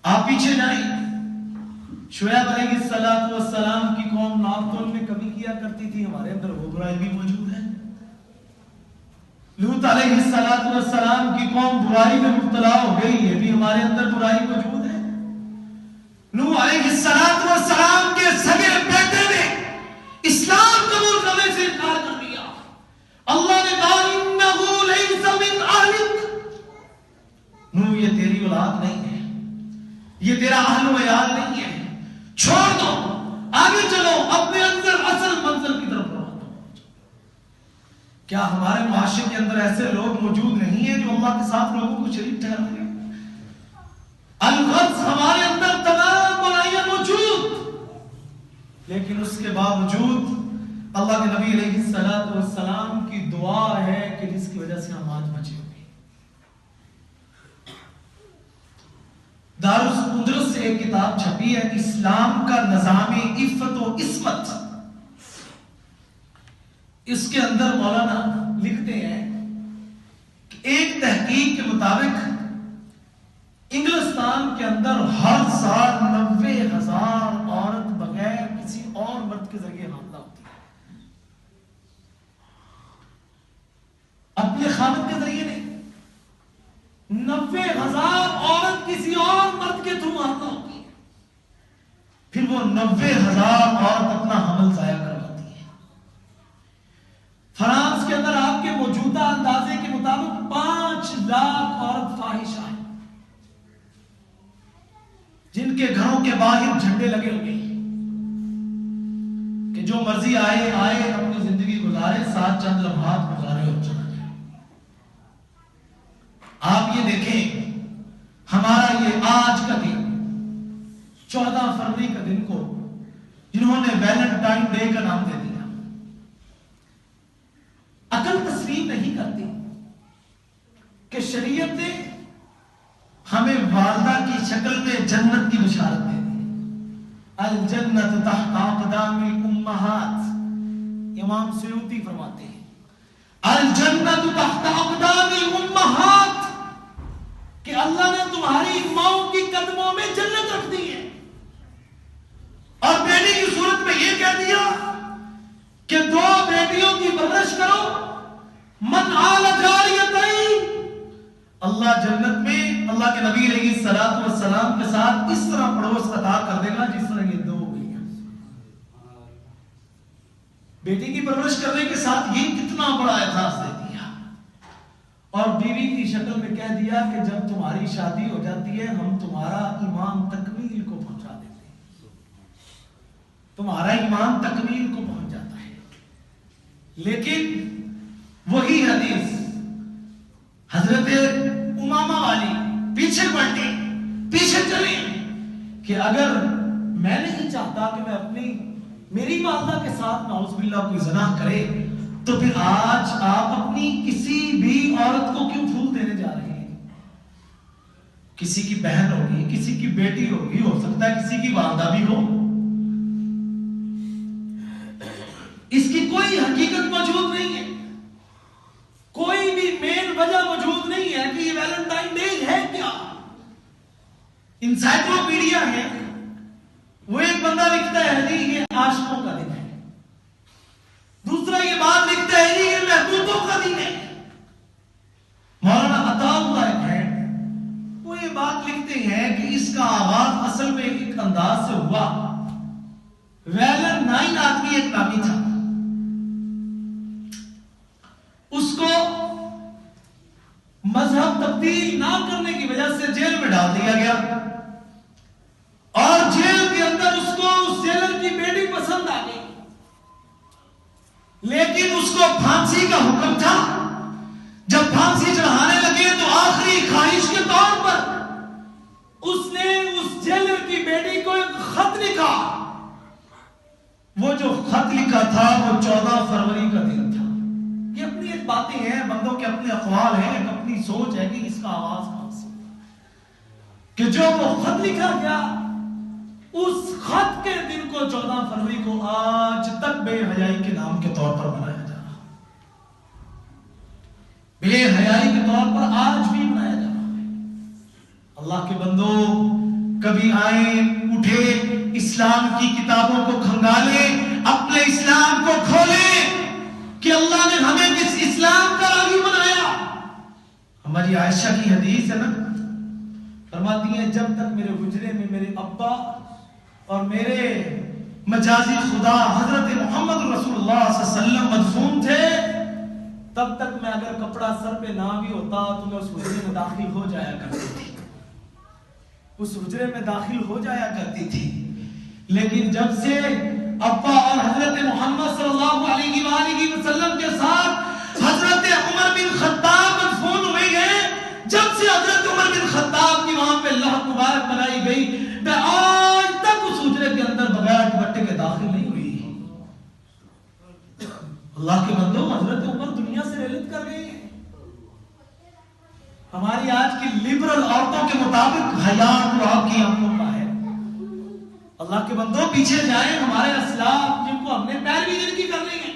آپ پیچھے جائیں، شعیب علیہ السلام کی قوم ناک تول میں کمی کیا کرتی تھی، ہمارے اندر وہ برائی بھی موجود ہے۔ لوط علیہ السلام کی قوم برائی میں مبتلا ہو گئی، یہ بھی ہمارے اندر برائی موجود ہے۔ نوح علیہ السلام کے سگے بیٹے نے اسلام قبول کرنے سے انکار کر دیا۔ اللہ نے کہا انہ لیس من اہلک، نوح یہ تیری اولاد نہیں ہے، یہ تیرا اہل و عیال نہیں ہے، چھوڑ دو، آگے چلو، اپنے اندر اصل منزل کی طرف روانہ ہو۔ کیا ہمارے معاشرے کے اندر ایسے لوگ موجود نہیں ہیں جو اللہ کے ساتھ لوگوں کو شریک ٹھہرا رہے ہیں؟ الغرض ہمارے اندر تمام برائیاں موجود، لیکن اس کے باوجود اللہ کے نبی علیہ السلام کی دعا ہے کہ جس کی وجہ سے ہم آج بچے ہوئے۔ دارالقدس سے ایک کتاب چھپی ہے، اسلام کا نظام عفت و عصمت۔ اس کے اندر مولانا لکھتے ہیں کہ ایک تحقیق کے مطابق انگلستان کے اندر ہر سال 90,000 عورت بغیر کسی اور مرد کے ذریعے حاملہ ہوتی ہے، اپنے خاوند کے ذریعے نہیں، 90,000 عورت کسی اور مرد کے تھرو حاملہ ہوتی ہے، پھر وہ 90,000 عورت اپنا حمل ضائع کرواتی ہے۔ فرانس کے اندر آپ کے موجودہ اندازے کے مطابق 5 لاکھ عورت فاحشہ ہیں جن کے گھروں کے باہر جھنڈے لگے ہوئے ہیں کہ جو مرضی آئے اپنی زندگی گزارے، ساتھ چند لمحات گزارے اور چلا جائے۔ آپ یہ دیکھیں، ہمارا یہ آج کا دن 14 فروری کا دن کو جنہوں نے ویلنٹائن ڈے کا نام دے دیا، عقل تسلیم نہیں کرتی کہ شریعت نے ہمیں والدہ کی شکل میں جنت کی بشارت دے دی۔ الجنت تحت اقدام الامہات، امام سیوطی فرماتے ہیں الجنت تحت اقدام الامہات، کہ اللہ نے تمہاری ماؤں کی قدموں میں جنت رکھ دی ہے۔ اور بیٹی کی صورت میں یہ کہہ دیا کہ 2 بیٹیوں کی پرورش کرو، من آل جاریتین، اللہ جنت میں اللہ کے نبی علیہ السلام کے ساتھ اس طرح پڑوس عطا کر دے گا جس طرح یہ 2 بیٹیاں۔ بیٹی کی پرورش کرنے کے ساتھ یہ کتنا بڑا اعزاز دے دیا، اور بیوی کی شکل میں کہہ دیا کہ جب تمہاری شادی ہو جاتی ہے ہم تمہارا ایمان تکمیل کو پہنچا دیتے ہیں، تمہارا ایمان تکمیل کو پہنچ جاتا ہے۔ لیکن وہی حدیث حضرت امامہ والی پیچھے پلٹی، پیچھے چلی کہ اگر میں نہیں چاہتا کہ میری والدہ کے ساتھ نعوذ باللہ کوئی زنا کرے، تو پھر آج آپ اپنی کسی بھی عورت کو کیوں پھول دینے جا رہے ہیں؟ کسی کی بہن ہوگی، کسی کی بیٹی ہوگی، ہو سکتا ہے کسی کی والدہ بھی ہو، اس کی کوئی حقیقت موجود نہیں ہے، کوئی بھی مین وجہ موجود نہیں ہے کہ یہ ویلنٹائن ڈے ہے کیا۔ انسائکلوپیڈیا ہے، وہ ایک بندہ لکھتا ہے جی یہ عاشقوں کا دن ہے، دوسرا یہ بات لکھتا ہے جی یہ محبوبوں کا دن ہے۔ مولانا عطا اللہ ہے، وہ یہ بات لکھتے ہیں کہ اس کا آغاز اصل میں ایک انداز سے ہوا۔ ویلنٹائن آدمی ایک نامی تھا، اس کو مذہب تبدیل نہ کرنے کی وجہ سے جیل میں ڈال دیا گیا، اور جیل کے اندر اس کو اس جیلر کی بیٹی پسند آ گئی، لیکن اس کو پھانسی کا حکم تھا۔ جب پھانسی چڑھانے لگے وہ جو خط لکھا تھا وہ 14 فروری کا دن تھا. یہ اپنی ایک باتیں ہیں، بندوں کے اپنے اقوال ہیں، ایک اپنی سوچ ہے کہ اس کا آغاز کہاں سے، کہ جو وہ خط لکھا گیا اس خط کے دن کو 14 فروری کو آج تک بے حیائی کے نام کے طور پر منایا جا رہا ہے. بے حیائی کے طور پر آج بھی منایا جا رہا ہے. اللہ کے بندو، کبھی آئیں اٹھے، اسلام کی کتابوں کو کھنگالیں، اپنے اسلام کو کھولیں کہ اللہ نے ہمیں کس اسلام کا راغب بنایا. ہماری عائشہ کی حدیث ہے نا، فرماتی ہیں جب تک میرے حجرے میں میرے ابا اور میرے مجازی خدا حضرت محمد رسول اللہ صلی اللہ علیہ وسلم مدفون تھے، تب تک میں اگر کپڑا سر پہ نہ بھی ہوتا تو میں اس حجرے میں داخل ہو جایا کرتی تھی، اس حجرے میں داخل ہو جایا کرتی تھی. لیکن جب سے ابا اور حضرت محمد صلی اللہ علیہ وآلہ وسلم کے ساتھ حضرت عمر بن خطاب مدفون ہوئے گئے، جب سے حضرت عمر بن خطاب کی وہاں پہ لوح مبارک بنائی گئی، میں آج تک اس حجرے کے اندر بغیر دوپٹے کے داخل نہیں ہوئی. اللہ کے بندو، حضرت عمر دنیا سے رحلت کر گئے ہیں. ہماری آج کی لبرل عورتوں کے مطابق حیا تو آپ کی آنکھوں کا ہے. اللہ کے بندو پیچھے جائیں، ہمارے اسلاف جن کو ہم نے پیروی جن کی کر لی ہے.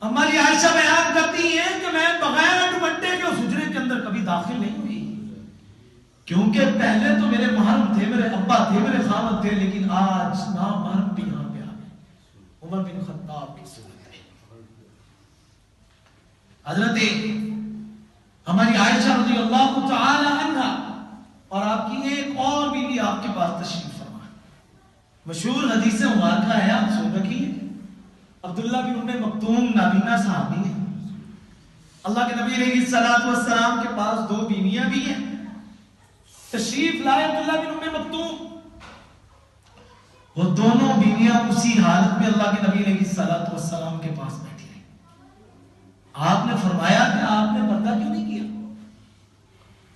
ہماری عائشہ بیان کرتی ہیں کہ میں بغیر دوپٹے کے اس حجرے کے اندر کبھی داخل نہیں ہوئی، کیونکہ پہلے تو میرے محرم تھے، میرے ابا تھے، میرے خامد تھے، لیکن آج نامحرم بھی یہاں پہ آ گئے. عمر بن خطاب کی صورت ہے. حضرت ہماری عائشہ رضی اللہ تعالی عنہا اور آپ کی ایک اور بیوی آپ کے پاس تشریف فرما. مشہور حدیث مبارکہ ہے، آپ سن رکھیے. عبداللہ بن ام مکتوم نابینا صحابی ہیں. اللہ کے نبی علیہ الصلوۃ والسلام کے پاس 2 بیویاں بھی ہیں. تشریف لائے عبداللہ بن ام مکتوم، وہ دونوں بیویاں اسی حالت میں اللہ کے نبی علیہ الصلوۃ والسلام کے پاس بیٹھی رہی. آپ نے فرمایا کہ آپ نے پردہ کیوں نہیں کیا؟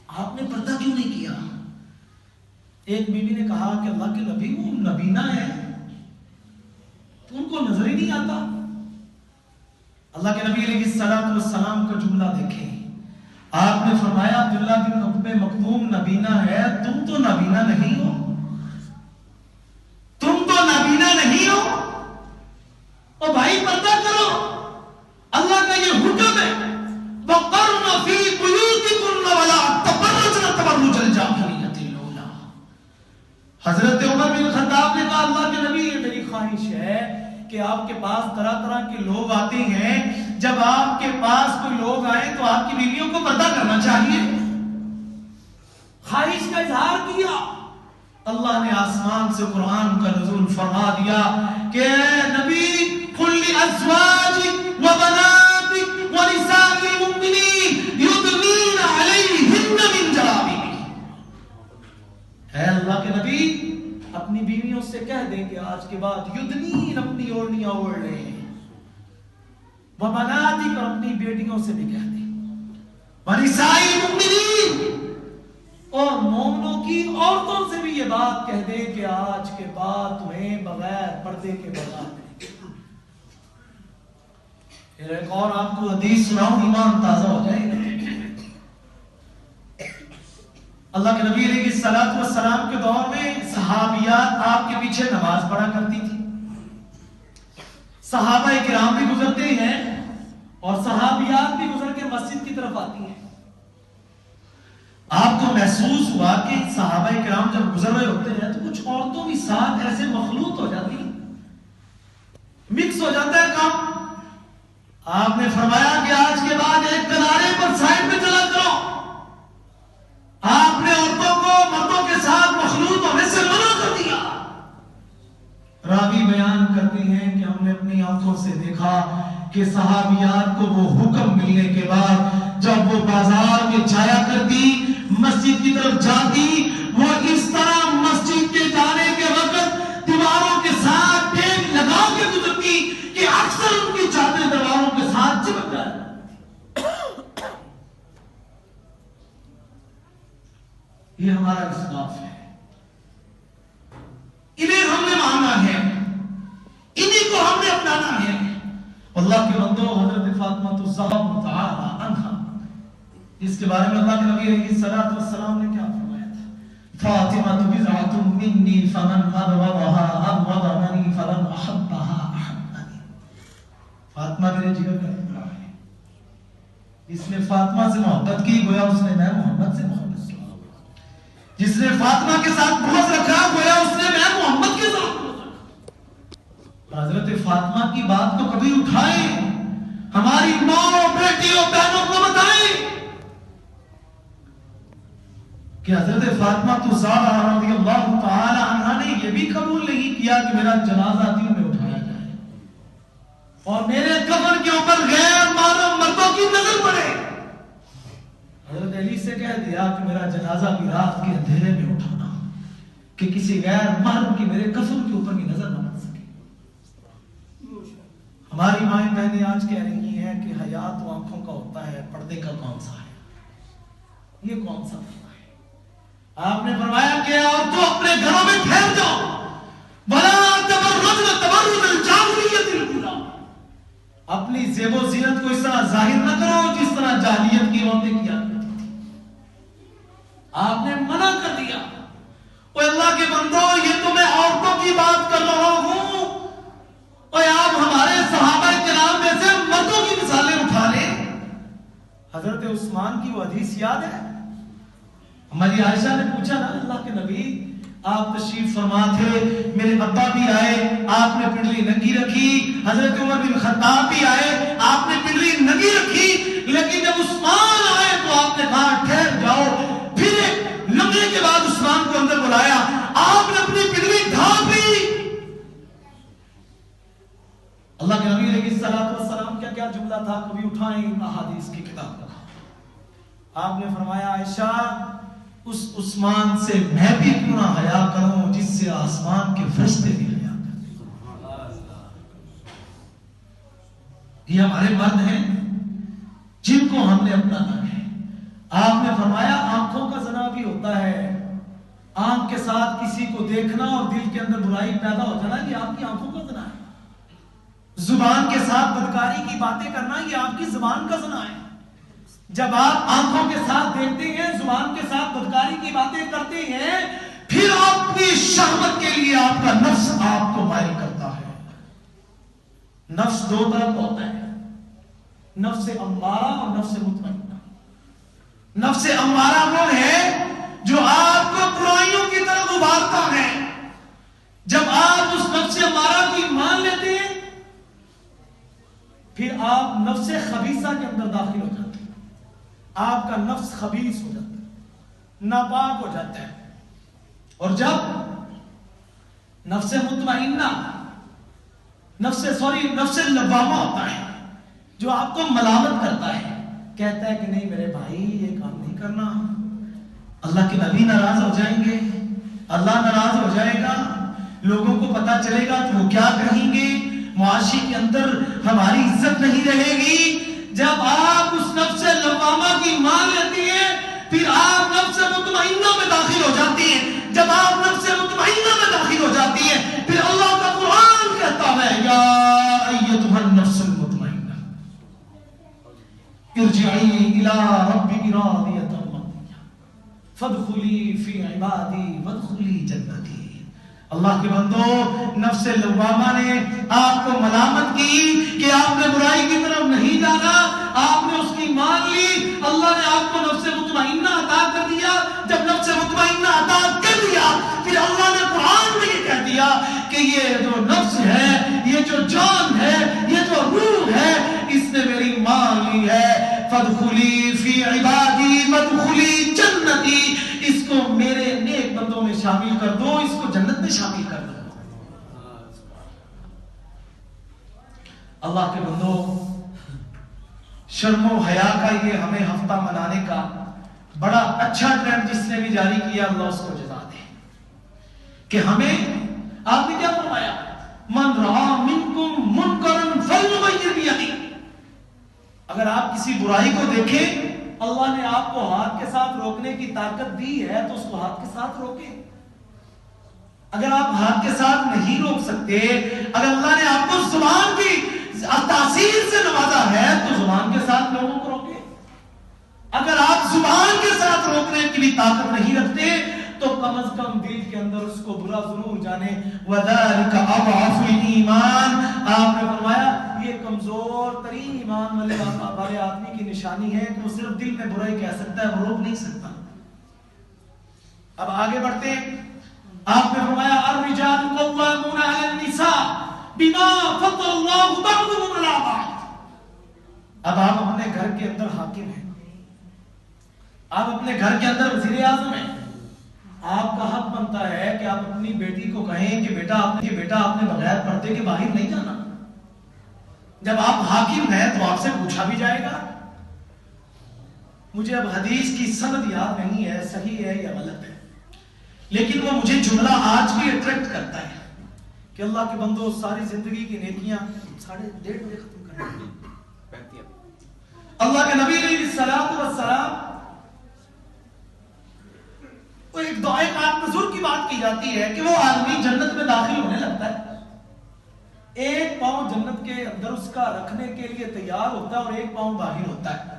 آپ نے پردہ کیوں نہیں کیا؟ ایک بیوی نے کہا کہ اللہ کے نبی وہ نبینا ہے تو ان کو نظر ہی نہیں آتا. اللہ کے نبی علیہ الصلوۃ والسلام کا جملہ دیکھیں. آپ نے فرمایا عبداللہ بن ام مکتوم نبینا ہے، تم تو نبینا نہیں ہو، تم تو نبینا نہیں ہو. اور بھائی پردہ کرو، اللہ کا یہ حکم ہے، وَقَرْنَ فِي بُيُوتِكُنَّ وَلَا تَبَرَّجْنَ تَبَرُّجَ الْجَاهِلِيَّةِ الْأُولَىٰ. حضرت عمر بن خطاب نے کہا اللہ کے نبی، یہ میری خواہش ہے کہ آپ کے پاس طرح طرح کے لوگ آتے ہیں، جب آپ کے پاس کوئی لوگ آئے تو آپ کی بیویوں کو پردہ کرنا چاہیے. خواہش کا اظہار کیا. اللہ نے آسمان سے قرآن کا نزول فرما دیا کہ نبی قل لأزواجك وبناتك ونساء المؤمنين يدنين عليهن من جلابيبهن. اے اللہ کے نبی اپنی بیویوں سے کہہ دیں کہ آج کے بعد یدنین اپنی اوڑھنیاں اوڑھ لیں. وبناتک اور اپنی بیٹیوں سے بھی کہہ دیں. ونساء المؤمنین اور مومنوں کی عورتوں سے بھی یہ بات کہہ دیں کہ آج کے بعد تمہیں بغیر پردے کے بغیر. پھر ایک اور آپ کو حدیث سناؤں، ایمان تازہ ہو جائے گا. اللہ کے نبی علیہ الصلوۃ والسلام کے دور میں صحابیات آپ کے پیچھے نماز پڑھا کرتی تھی. صحابہ کرام بھی گزرتے ہیں اور صحابیات بھی گزر کے مسجد کی طرف آتی ہیں. آپ کو محسوس ہوا کہ صحابہ کرام جب گزر رہے ہوتے ہیں تو کچھ عورتوں بھی ساتھ ایسے مخلوط ہو جاتی ہیں، مکس ہو جاتا ہے کام. آپ نے فرمایا کہ آج کے بعد ایک کنارے پر سائڈ میں چلا کرو. آپ نے عورتوں کو مردوں کے ساتھ مخلوط ہونے سے منع کر دیا. راوی بیان کرتے ہیں کہ ہم نے اپنی آنکھوں سے دیکھا کہ صحابیات کو وہ حکم ملنے کے بعد جب وہ بازار میں جایا کرتی، مسجد کی طرف جاتی، وہ اس طرح مسجد کے جانے کے وقت دیواروں کے ساتھ ٹیپ لگا کے گزرتی کہ اکثر ان کی چادریں دیواروں کے ساتھ چپک جائے. یہ ہمارا اسلاف ہے، انہیں ہم نے ماننا ہے، انہیں الزهراء تعالی عنہا، جس کے بارے میں اللہ کے نبی علیہ الصلوۃ والسلام نے کیا فرمایا تھا؟ فاطمہ بضعۃ منی فمن ابغضها ابغضنی فمن احبها احبنی. فاطمہ میرے جگر کا ٹکڑا ہے، جس نے فاطمہ سے محبت کی گویا اس نے میں محمد سے محبت کی، جس نے فاطمہ کے ساتھ بغض رکھا گویا اس نے میں محمد کے ساتھ بغض رکھا. حضرت فاطمہ کی بات کو کبھی اٹھائیں، ہماری ماں بیٹیوں بہنوں کو بتائیں کہ حضرت فاطمہ الزہرا رضی اللہ تعالی عنہا نے یہ بھی قبول نہیں کیا کہ میرا جنازہ دن میں اٹھایا جائے اور میرے قبر کے اوپر غیر محرم مردوں کی نظر پڑے. حضرت علی سے کہہ دیا کہ میرا جنازہ بھی رات کے اندھیرے میں اٹھانا کہ کسی غیر محرم کی میرے کفن کے اوپر کی نظر نہ پڑ سکے. ہماری مائیں بہنیں آج کہہ رہی ہیں کہ حیا تو آنکھوں کا ہوتا ہے، پردے کا کون سا ہے؟ یہ کون سا ہے؟ آپ نے فرمایا کہ عورتوں اپنے گھروں میں ٹھہر جاؤ، وَلَا تَبَرَّجْنَ تَبَرُّجَ الْجَاهِلِيَّةِ الْأُولَىٰ، اپنی زیب و زینت کو اس طرح ظاہر نہ کرو جس طرح جاہلیت کی عورتیں کیا کرتی تھی. آپ نے منع کر دیا. اوے اللہ کے بندو، یہ تو میں عورتوں کی بات کر رہا ہوں، اوے آپ ہمارے صحابہ کرام میں سے مردوں کی مثالیں اٹھا لیں. حضرت عثمان کی وہ حدیث یاد ہے؟ ہماری عائشہ نے پوچھا نا اللہ کے نبی آپ تشریف فرما تھے، میرے ابا بھی آئے، آپ نے پنڈلی ننگی رکھی، حضرت عمر بن خطاب بھی آئے، آپ نے پنڈلی ننگی رکھی، لیکن جب عثمان آئے تو آپ نے کہا ٹھہر جاؤ. پھر ایک لمحے کے بعد عثمان کو اندر بلایا، آپ نے اپنی پنڈلی ڈھانپ لی. اللہ کے نبی علیہ الصلوۃ والسلام کا کیا جملہ تھا؟ کبھی اٹھائیں احادیث کی کتاب کا. آپ نے فرمایا عائشہ اس عثمان سے میں بھی کیوں نہ حیا کروں جس سے آسمان کے فرشتے بھی حیا کرتے. یہ ہمارے مرد ہیں جن کو ہم نے اپنانا ہے. آپ نے فرمایا آنکھوں کا زنا بھی ہوتا ہے، آنکھ کے ساتھ کسی کو دیکھنا اور دل کے اندر برائی پیدا ہو جانا، یہ آپ کی آنکھوں کا زنا ہے. زبان کے ساتھ بدکاری کی باتیں کرنا، یہ آپ کی زبان کا زنا ہے. جب آپ آنکھوں کے ساتھ دیکھتے ہیں، زبان کے ساتھ بدکاری کی باتیں کرتے ہیں، پھر آپ کی شہوت کے لیے آپ کا نفس آپ کو مائل کرتا ہے. نفس دو طرح کا ہوتا ہے، نفس امارہ اور نفس مطمئنہ. نفس امارہ وہ ہے جو آپ کو برائیوں کی طرف ابھارتا ہے. جب آپ اس نفس امارہ کی مان لیتے ہیں، پھر آپ نفس خبیثہ کے اندر داخل ہو جاتے ہیں. آپ کا نفس خبیث ہو جاتا ہے، ناپاک ہو جاتا ہے. اور جب نفس مطمئنہ نفس لوامہ ہوتا ہے، جو آپ کو ملامت کرتا ہے، کہتا ہے کہ نہیں میرے بھائی یہ کام نہیں کرنا، اللہ کے نبی ناراض ہو جائیں گے، اللہ ناراض ہو جائے گا، لوگوں کو پتا چلے گا تو وہ کیا کہیں گے، معاشی کے اندر ہماری عزت نہیں رہے گی. جب آپ اس نفس لوامہ کی مان لیتی ہیں، پھر آپ نفس مطمئنہ میں داخل ہو جاتی ہیں. جب آپ نفس مطمئنہ میں داخل ہو جاتی ہیں، پھر اللہ کا قرآن کہتا ہے یا ایتھا النفس المطمئنہ ارجعی الی ربک راضیۃ مرضیہ فادخلی فی عبادی وادخلی جنتی. اللہ کے بندو، نفس لوامہ نے آپ کو ملامت کی کہ آپ نے برائی کی طرف نہیں جانا، آپ نے اس کی مان لی. اللہ نے آپ کو نفس مطمئنہ عطا کر دیا. جب نفس مطمئنہ عطا کر دیا، پھر اللہ نے قرآن میں یہ کہہ دیا کہ یہ جو نفس ہے، یہ جو جان ہے، یہ جو روح ہے، اس نے میری مان لی ہے. فادخلی فی عبادی وادخلی جنتی. اس کو میرے نیک بندوں میں شامل کر دو، اس کو جنت میں شامل کر دو. اللہ کے بندو، شرم و حیا کا یہ ہمیں ہفتہ منانے کا بڑا اچھا ٹرینڈ جس نے بھی جاری کیا، اللہ اس کو جزا دے. کہ ہمیں آپ نے کیا فرمایا؟ من رأى منکم منکرا فلیغیرہ بیدہ. اگر آپ کسی برائی کو دیکھیں، اللہ نے آپ کو ہاتھ کے ساتھ روکنے کی طاقت دی ہے تو اس کو ہاتھ کے ساتھ روکیں. اگر آپ ہاتھ کے ساتھ نہیں روک سکتے، اگر اللہ نے آپ کو زبان دی، تاثیر سے نوازا ہے تو زبان کے ساتھ لوگوں کو روکے. اگر آپ زبان کے ساتھ روکنے کی بھی طاقت نہیں رکھتے تو کم از کم دل کے اندر اس کو برا ضرور جانے. وَذَلِكَ أَضْعَفُ الْإِيمَانِ. آپ نے فرمایا یہ کمزور ترین ایمان والے آدمی کی نشانی ہے کہ وہ صرف دل میں برائی کہہ سکتا ہے, وہ روک نہیں سکتا. اب آگے بڑھتے ہیں. آپ نے فرمایا الرجال قوامون علی النساء بما فضل اللہ بعضهم علی بعض. اب آپ اپنے گھر کے اندر حاکم ہیں, آپ اپنے گھر کے اندر وزیر اعظم ہیں. آپ کا حق بنتا ہے کہ آپ اپنی بیٹی کو کہیں کہ بیٹا آپ نے بغیر پردے کے باہر نہیں جانا. جب آپ حاکم ہیں تو آپ سے پوچھا بھی جائے گا. مجھے اب حدیث کی سند یاد نہیں ہے صحیح ہے یا غلط ہے, لیکن وہ مجھے جملہ آج بھی اٹریکٹ کرتا ہے کہ اللہ کے بندو ساری زندگی کی نیکیاں 1:30 بجے ختم کریں. اللہ کے نبی علیہ الصلوۃ والسلام ایک دعائے کات نزول کی بات کی جاتی ہے کہ وہ آدمی جنت میں داخل ہونے لگتا ہے, ایک پاؤں جنت کے اندر اس کا رکھنے کے لیے تیار ہوتا ہے اور ایک پاؤں باہر ہوتا ہے.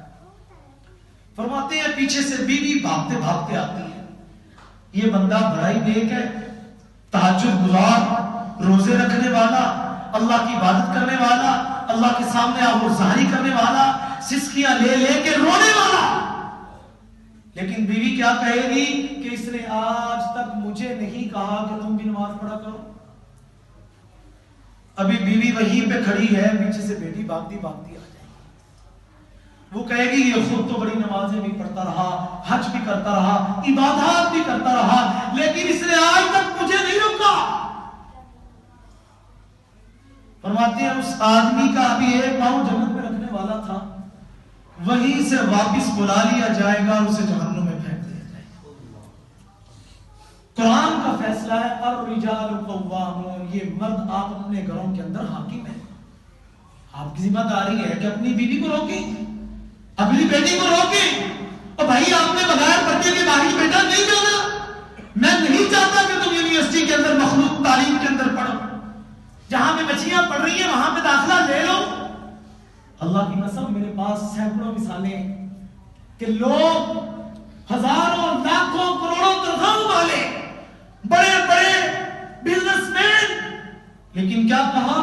فرماتے ہیں پیچھے سے بیوی بھاگتے بھاگتے آتی ہے. یہ بندہ بڑا ہی نیک ہے, تہجد گزار, روزے رکھنے والا, اللہ کی عبادت کرنے والا, اللہ کے سامنے آبرزاری کرنے والا, سسکیاں لے لے کے رونے والا. لیکن بیوی کیا کہے گی کہ اس نے آج تک مجھے نہیں کہا کہ تم بھی نماز پڑھا کرو. ابھی بیوی وہیں پہ کھڑی ہے, پیچھے سے بیٹی بھاگتی بھاگتی آ جائے گی. وہ کہے گی یہ خود تو بڑی نمازیں بھی پڑھتا رہا, حج بھی کرتا رہا, عبادات بھی کرتا رہا, لیکن اس نے آج تک مجھے نہیں روکا. فرماتے ہیں اس آدمی کا ابھی ایک پاؤں جنت میں رکھنے والا تھا, وہیں سے واپس بلا لیا جائے گا اور اسے جہنم میں پھینک دیا جائے گا. قرآن کا فیصلہ ہے الرجال قوامون. یہ مرد آپ اپنے گھروں کے اندر حاکم ہیں, آپ کی ذمہ داری ہے کہ اپنی بیوی کو روکیں, اپنی بیٹی کو روکیں. اور بھائی آپ نے بغیر پردے کے باہر بیٹا نہیں جانا. میں نہیں چاہتا کہ تم یونیورسٹی کے اندر مخلوق تعلیم کے اندر پڑھو, جہاں پہ بچیاں پڑھ رہی ہیں وہاں پہ داخلہ لے لو. اللہ کی قسم میرے پاس سینکڑوں مثالیں کہ لوگ ہزاروں لاکھوں کروڑوں تنخواہوں والے بڑے بڑے بزنس مین, لیکن کیا کہا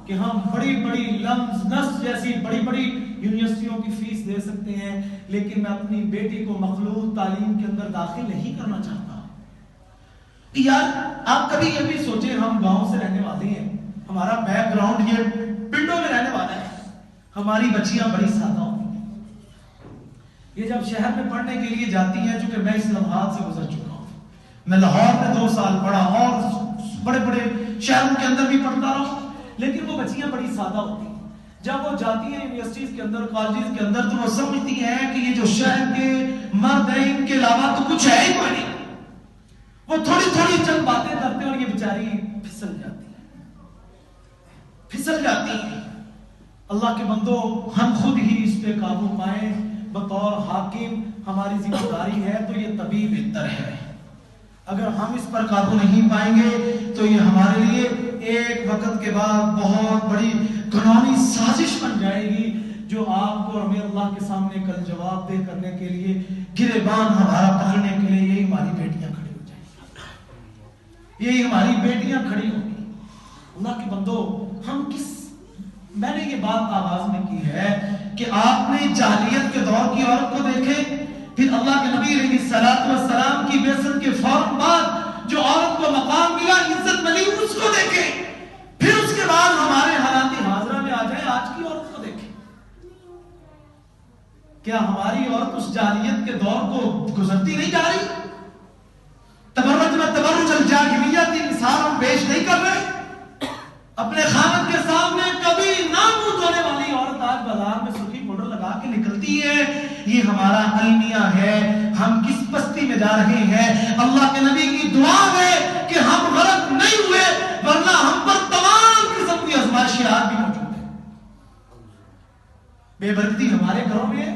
کہ ہم بڑی بڑی لمز نس جیسی بڑی بڑی یونیورسٹیوں کی فیس دے سکتے ہیں, لیکن میں اپنی بیٹی کو مخلوط تعلیم کے اندر داخل نہیں کرنا چاہتا. یار آپ کبھی یہ بھی سوچیں, ہم گاؤں سے رہنے والے ہیں, ہمارا بیک گراؤنڈ یہ پنڈوں میں رہنے والا ہے, ہماری بچیاں بڑی سادہ ہوتی ہیں. یہ جب شہر میں پڑھنے کے لیے جاتی ہیں, چونکہ میں اس لمحات سے گزر چکا ہوں, میں لاہور میں 2 سال پڑھا اور بڑے بڑے شہروں کے اندر بھی پڑھتا رہا, لیکن وہ بچیاں بڑی سادہ ہوتی ہیں. جب وہ جاتی ہیں یونیورسٹیز کے اندر, کالجز کے اندر, تو وہ سمجھتی ہیں کہ یہ جو شہر کے مرد ہیں ان کے علاوہ تو کچھ ہے ہی کوئی نہیں. وہ تھوڑی تھوڑی چند باتیں کرتے ہیں اور یہ بیچاری پھسل جاتی ہیں. اللہ کے بندو ہم خود ہی اس پہ قابو پائیں بطور حاکم. ہماری ذمہ داری ہے تو یہ تبھی بہتر ہے. اگر ہم اس پر قابو نہیں پائیں گے تو یہ ہمارے لیے ایک وقت کے بعد بہت بڑی قانونی سازش بن جائے گی, جو آپ کو ہمیں اللہ کے سامنے کل جواب دہ کرنے کے لیے, گریبان ہمارا پکڑنے کے لیے یہی ہماری بیٹیاں کھڑی ہو جائیں گی, یہی ہماری بیٹیاں کھڑی ہوں گی. اللہ کے بندو ہم میں نے یہ بات آغاز میں کی ہے کہ آپ نے جاہلیت کے دور کی عورت کو دیکھیں, پھر اللہ کے نبی علیہ الصلوۃ والسلام کی بعثت کے فوراً بعد جو عورت کو مقام ملا, عزت ملی, اس کو دیکھیں. پھر اس کے بعد ہمارے حالات حاضرہ میں آ جائیں, آج کی عورت کو دیکھیں. کیا ہماری عورت اس جاہلیت کے دور کو گزرتی نہیں جا رہی؟ تبرج میں تبرج الجاہلیہ کی مثال ہم پیش نہیں کر رہے. اپنے خاوند کے سامنے کبھی نہ منہ دھونے والی عورت آج بازار میں سرخی پاؤڈر لگا کے نکلتی ہے. یہ ہمارا المیہ ہے, ہم کس پستی میں جا رہے ہیں. اللہ کے نبی کی دعا ہے کہ ہم غرق نہیں ہوئے, ورنہ ہم پر تمام قسم کی آزمائشات بھی موجود ہیں. بے برکتی ہمارے گھروں میں,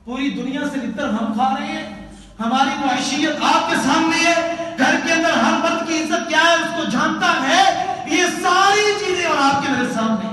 پوری دنیا سے لطر ہم کھا رہے ہیں, ہماری معیشیت آپ کے سامنے ہے. گھر کے اندر ہر مرد کی عزت کیا ہے اس کو جانتا ہے. یہ ساری چیزیں اور آپ کے میرے سامنے.